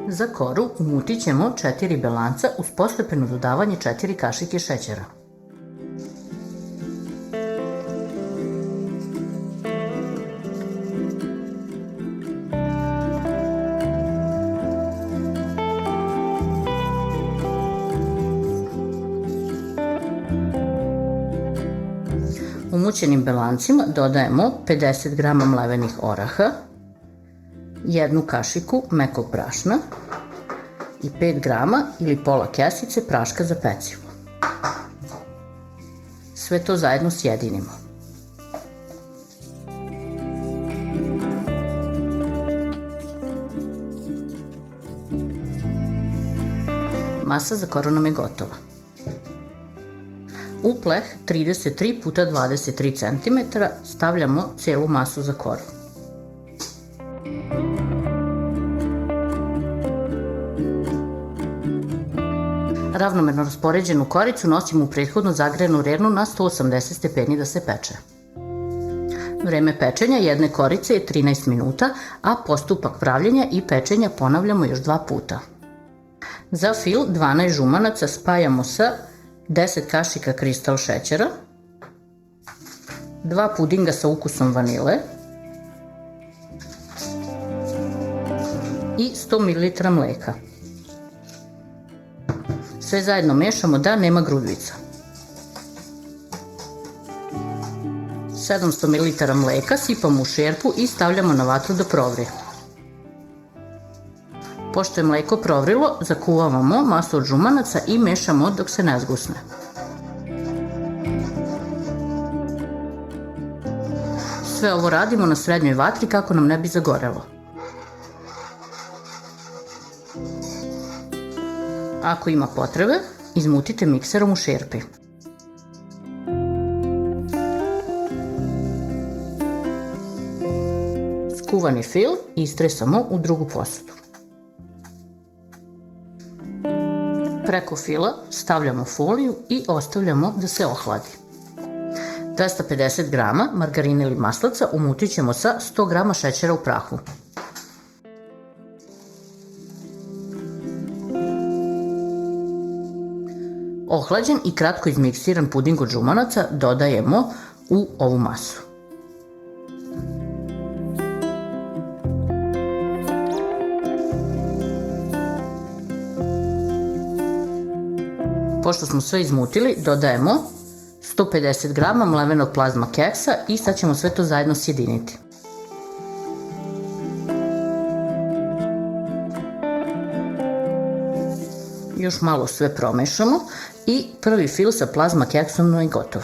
Za koru umutit ćemo 4 belanca uz postepeno dodavanje 4 kašike šećera. Umućenim belancima dodajemo 50 g mlevenih oraha, 1 kašiku mekog brašna i 5 g ili pola kesice praška za pecivo. Sve to zajedno sjedinimo. Masa za koru nam je gotova. U pleh 33 x 23 cm stavljamo cijelu masu za koru. Ravnomerno raspoređenu koricu nosimo u prethodno zagrejanu rernu na 180 stepeni da se peče. Vreme pečenja jedne korice je 13 minuta, a postupak pravljenja i pečenja ponavljamo još 2 puta. Za fil 12 žumanaca spajamo sa 10 kašika kristal šećera, 2 pudinga sa ukusom vanile i 100 ml mleka. Sve zajedno mešamo da nema grudvica. 700 ml mleka sipamo u šerpu i stavljamo na vatru da provrije. Pošto je mleko provrilo, zakuvavamo masu od žumanaca i mešamo dok se ne zgusne. Sve ovo radimo na srednjoj vatri kako nam ne bi zagorelo. Ako ima potrebe, izmutite mikserom u šerpi. Skuvani fil istresamo u drugu posudu. Preko fila stavljamo foliju i ostavljamo da se ohladi. 250 g margarine ili maslaca umutit ćemo sa 100 g šećera u prahu. Ohlađen i kratko izmiksiran puding od žumanaca dodajemo u ovu masu. Pošto smo sve izmutili, dodajemo 150 g mlevenog plazma keksa i sad ćemo sve to zajedno sjediniti. Još malo sve promešamo i prvi fil sa plazma keksom je gotov.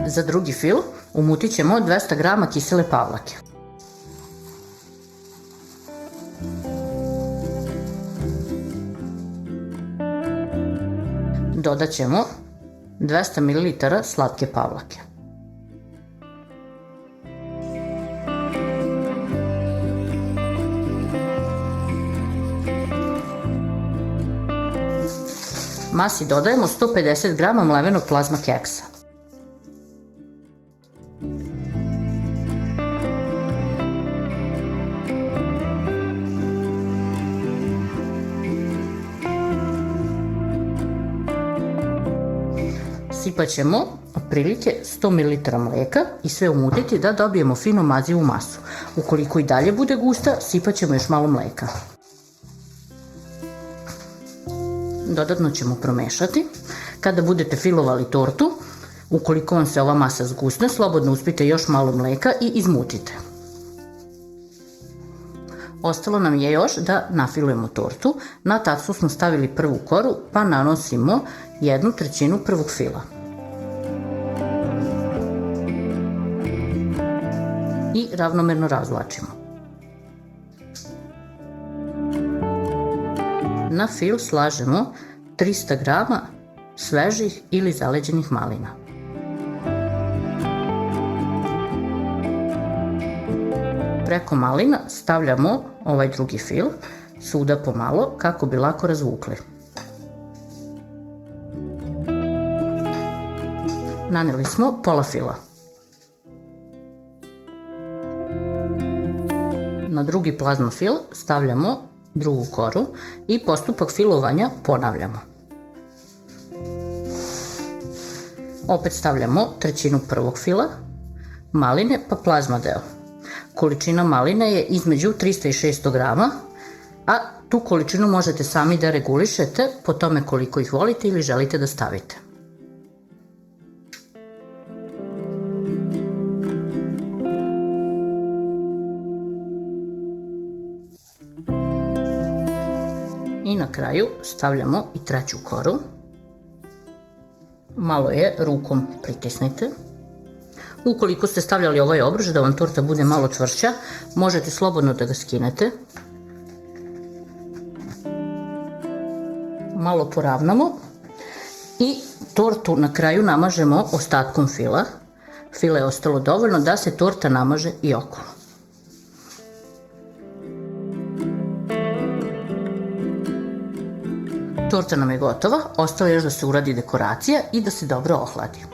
Za drugi fil umutit ćemo 200 g kisele pavlake. Dodat ćemo 200 ml slatke pavlake. Masi dodajemo 150 g mlevenog plazma keksa. Sipat ćemo otprilike 100 ml mleka i sve umutiti da dobijemo fino mazivu masu. Ukoliko i dalje bude gusta, sipat ćemo još malo mleka. Dodatno ćemo promešati. Kada budete filovali tortu, ukoliko vam se ova masa zgusne, slobodno uspite još malo mleka i izmutite. Ostalo nam je još da nafilujemo tortu. Na tacnu smo stavili prvu koru, pa nanosimo 1/3 prvog fila. I ravnomerno razvlačimo. Na fil slažemo 300 g svežih ili zaleđenih malina. preko malina stavljamo ovaj drugi fil, svuda pomalo, kako bi lako razvukli. Naneli smo pola fila. Na drugi plazma fil stavljamo drugu koru i postupak filovanja ponavljamo. Opet stavljamo trećinu prvog fila maline pa plazma deo. Količina maline je između 300 i 600 grama, a tu količinu možete sami da regulišete po tome koliko ih volite ili želite da stavite. I na kraju stavljamo i treću koru. Malo je rukom pritisnite. Ukoliko ste stavljali ovaj obruč da vam torta bude malo čvršća, možete slobodno da ga skinete. Malo poravnamo i tortu na kraju namažemo ostatkom fila. Fila je ostalo dovoljno da se torta namaže i okolo. Torta nam je gotova, ostalo je još da se uradi dekoracija i da se dobro ohladi.